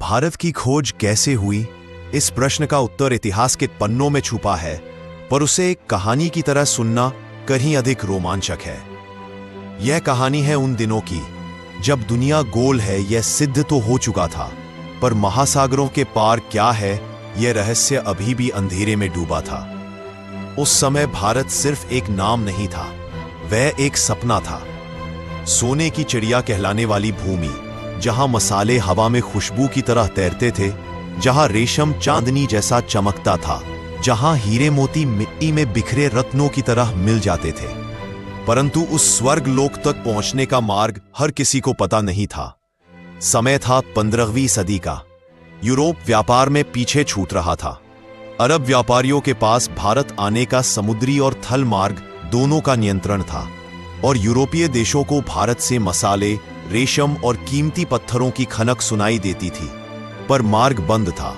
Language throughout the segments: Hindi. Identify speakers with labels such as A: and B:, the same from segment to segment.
A: भारत की खोज कैसे हुई? इस प्रश्न का उत्तर इतिहास के पन्नों में छुपा है, पर उसे एक कहानी की तरह सुनना कहीं अधिक रोमांचक है। यह कहानी है उन दिनों की जब दुनिया गोल है यह सिद्ध तो हो चुका था, पर महासागरों के पार क्या है यह रहस्य अभी भी अंधेरे में डूबा था। उस समय भारत सिर्फ एक नाम नहीं था, वह एक सपना था। सोने की चिड़िया कहलाने वाली भूमि, जहां मसाले हवा में खुशबू की तरह तैरते थे, जहां रेशम चांदनी जैसा चमकता था, जहां हीरे मोती मिट्टी में बिखरे रत्नों की तरह मिल जाते थे। परंतु उस स्वर्ग लोक तक पहुंचने का मार्ग हर किसी को पता नहीं था। समय था 15वीं सदी का। यूरोप व्यापार में पीछे छूट रहा था। अरब व्यापारियों के पास भारत आने का समुद्री और थल मार्ग दोनों का नियंत्रण था, और यूरोपीय देशों को भारत से मसाले, रेशम और कीमती पत्थरों की खनक सुनाई देती थी, पर मार्ग बंद था।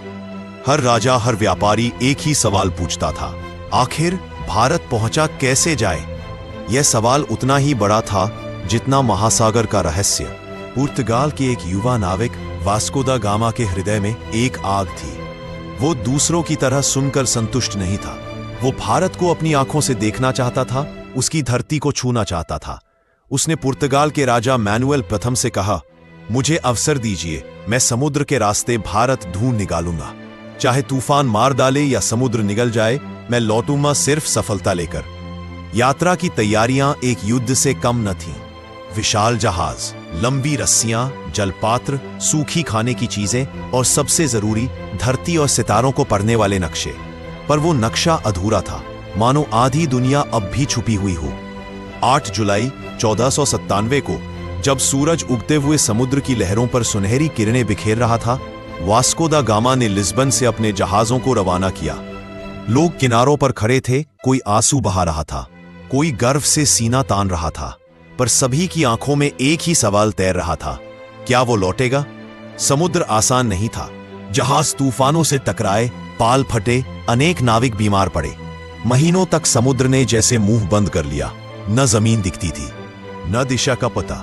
A: हर राजा, हर व्यापारी एक ही सवाल पूछता था, आखिर भारत पहुंचा कैसे जाए? यह सवाल उतना ही बड़ा था जितना महासागर का रहस्य। पुर्तगाल के एक युवा नाविक वास्को दा गामा के हृदय में एक आग थी। वो दूसरों की तरह सुनकर संतुष्ट नहीं था। वो भारत को अपनी आंखों से देखना चाहता था, उसकी धरती को छूना चाहता था। उसने पुर्तगाल के राजा मैनुएल प्रथम से कहा, मुझे अवसर दीजिए, मैं समुद्र के रास्ते भारत ढूंढ निकालूंगा। चाहे तूफान मार डाले या समुद्र निगल जाए, मैं लौटूंगा सिर्फ सफलता लेकर। यात्रा की तैयारियां एक युद्ध से कम न थीं। विशाल जहाज, लंबी रस्सियां, जलपात्र, सूखी खाने की चीजें और सबसे जरूरी धरती और सितारों को पढ़ने वाले नक्शे। पर वो नक्शा अधूरा था, मानो आधी दुनिया अब भी छुपी हुई हो। 8 जुलाई 1497 को जब सूरज उगते हुए समुद्र की लहरों पर सुनहरी किरणें बिखेर रहा था, वास्को दा गामा ने लिस्बन से अपने जहाजों को रवाना किया। लोग किनारों पर खड़े थे, कोई आंसू बहा रहा था, कोई गर्व से सीना तान रहा था, पर सभी की आंखों में एक ही सवाल तैर रहा था, क्या वो लौटेगा? समुद्र आसान नहीं था। जहाज तूफानों से टकराए, पाल फटे, अनेक नाविक बीमार पड़े। महीनों तक समुद्र ने जैसे मुंह बंद कर लिया। न जमीन दिखती थी, न दिशा का पता।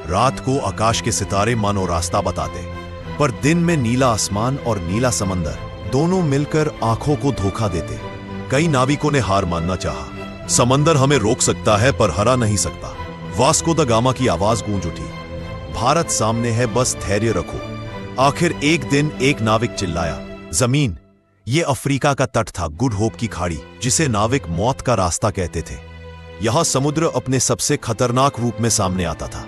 A: रात को आकाश के सितारे मानो रास्ता बताते, पर दिन में नीला आसमान और नीला समंदर दोनों मिलकर आंखों को धोखा देते। कई नाविकों ने हार मानना चाहा। समंदर हमें रोक सकता है पर हरा नहीं सकता। वास्को दा गामा की आवाज गूंज उठी, भारत सामने है, बस धैर्य रखो। आखिर एक दिन एक नाविक चिल्लाया, जमीन। ये अफ्रीका का तट था, गुड होप की खाड़ी, जिसे नाविक मौत का रास्ता कहते थे। यहां समुद्र अपने सबसे खतरनाक रूप में सामने आता था,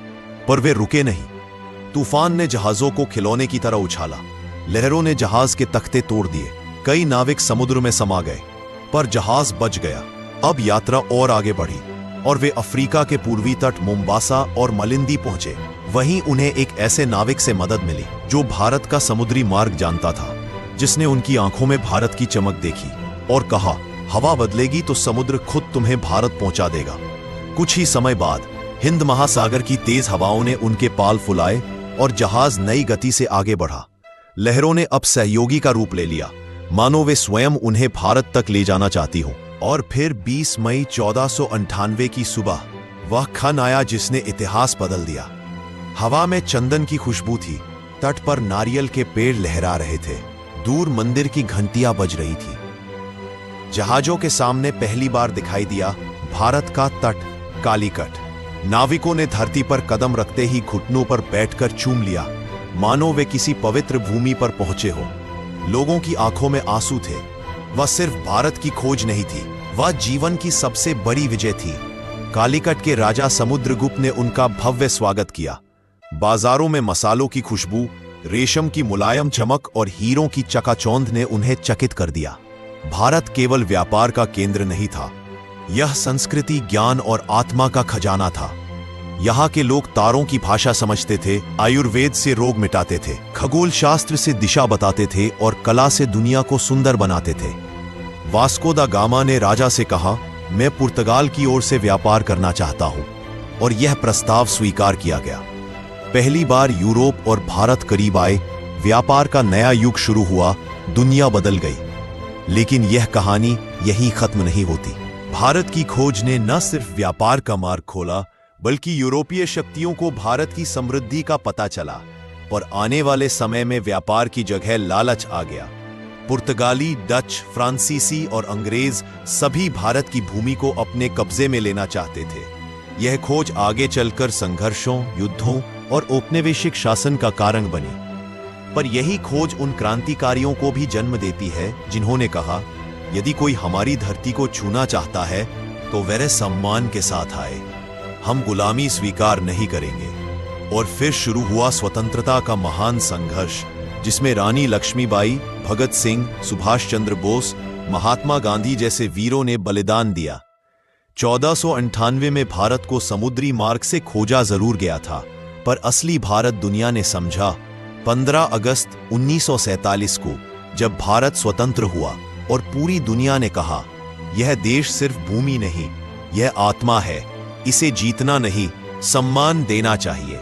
A: पर वे रुके नहीं। तूफान ने जहाजों को खिलौने की तरह उछाला, लहरों ने जहाज के तख्ते तोड़ दिए। कई नाविक समुद्र में समा गए, पर जहाज बच गया। अब यात्रा और आगे बढ़ी, और वे अफ्रीका के पूर्वी तट मोम्बासा और मलिंदी पहुंचे। वहीं उन्हें एक ऐसे नाविक से मदद मिली जो भारत का समुद्री मार्ग जानता था, जिसने उनकी आंखों में भारत की चमक देखी और कहा, हवा बदलेगी तो समुद्र खुद तुम्हें भारत पहुंचा देगा। कुछ ही समय बाद हिंद महासागर की तेज हवाओं ने उनके पाल फुलाए और जहाज नई गति से आगे बढ़ा। लहरों ने अब सहयोगी का रूप ले लिया, मानो वे स्वयं उन्हें भारत तक ले जाना चाहती हो। और फिर 20 मई 1498 की सुबह वह क्षण आया जिसने इतिहास बदल दिया। हवा में चंदन की खुशबू थी, तट पर नारियल के पेड़ लहरा रहे थे, दूर मंदिर की घंटियां बज रही थी। जहाजों के सामने पहली बार दिखाई दिया भारत का तट, कालीकट। नाविकों ने धरती पर कदम रखते ही घुटनों पर बैठकर चूम लिया, मानो वे किसी पवित्र भूमि पर पहुंचे हो। लोगों की आंखों में आंसू थे। वह सिर्फ भारत की खोज नहीं थी, वह जीवन की सबसे बड़ी विजय थी। कालीकट के राजा समुद्रगुप्त ने उनका भव्य स्वागत किया। बाजारों में मसालों की खुशबू, रेशम की मुलायम चमक और हीरों की चकाचौंध ने उन्हें चकित कर दिया। भारत केवल व्यापार का केंद्र नहीं था, यह संस्कृति, ज्ञान और आत्मा का खजाना था। यहाँ के लोग तारों की भाषा समझते थे, आयुर्वेद से रोग मिटाते थे, खगोल शास्त्र से दिशा बताते थे और कला से दुनिया को सुंदर बनाते थे। वास्को दा गामा ने राजा से कहा, मैं पुर्तगाल की ओर से व्यापार करना चाहता हूं, और यह प्रस्ताव स्वीकार किया गया। पहली बार यूरोप और भारत करीब आए, व्यापार का नया युग शुरू हुआ, दुनिया बदल गई। लेकिन यह कहानी यहीं खत्म नहीं होती। भारत की खोज ने न सिर्फ व्यापार का मार्ग खोला, बल्कि यूरोपीय शक्तियों को भारत की समृद्धि का पता चला। और आने वाले समय में व्यापार की जगह लालच आ गया। पुर्तगाली, डच, फ्रांसीसी और अंग्रेज सभी भारत की भूमि को अपने कब्जे में लेना चाहते थे। यह खोज आगे चलकर संघर्षों, युद्धों और औपनिवेशिक शासन का कारण बनी। पर यही खोज उन क्रांतिकारियों को भी जन्म देती है जिन्होंने कहा, यदि कोई हमारी धरती को छूना चाहता है तो वह सम्मान के साथ आए, हम गुलामी स्वीकार नहीं करेंगे। और फिर शुरू हुआ स्वतंत्रता का महान संघर्ष, जिसमें रानी लक्ष्मीबाई, भगत सिंह, सुभाष चंद्र बोस, महात्मा गांधी जैसे वीरों ने बलिदान दिया। 1498 में भारत को समुद्री मार्ग से खोजा जरूर गया था, पर असली भारत दुनिया ने समझा 15 अगस्त 1947 को, जब भारत स्वतंत्र हुआ और पूरी दुनिया ने कहा, यह देश सिर्फ भूमि नहीं, यह आत्मा है, इसे जीतना नहीं, सम्मान देना चाहिए।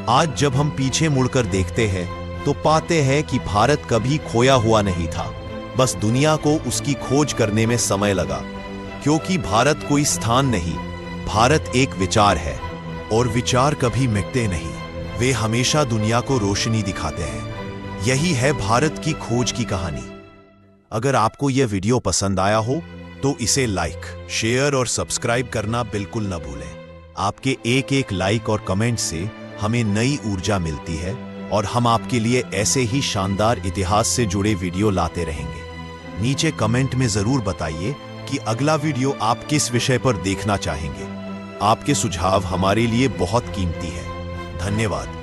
A: आज जब हम पीछे मुड़कर देखते हैं तो पाते हैं कि भारत कभी खोया हुआ नहीं था, बस दुनिया को उसकी खोज करने में समय लगा। क्योंकि भारत कोई स्थान नहीं, भारत एक विचार है, और विचार कभी मिटते नहीं, वे हमेशा दुनिया को रोशनी दिखाते हैं। यही है भारत की खोज की कहानी। अगर आपको यह वीडियो पसंद आया हो तो इसे लाइक, शेयर और सब्सक्राइब करना बिल्कुल न भूलें। आपके एक एक लाइक और कमेंट से हमें नई ऊर्जा मिलती है और हम आपके लिए ऐसे ही शानदार इतिहास से जुड़े वीडियो लाते रहेंगे। नीचे कमेंट में जरूर बताइए कि अगला वीडियो आप किस विषय पर देखना चाहेंगे। आपके सुझाव हमारे लिए बहुत कीमती है। धन्यवाद।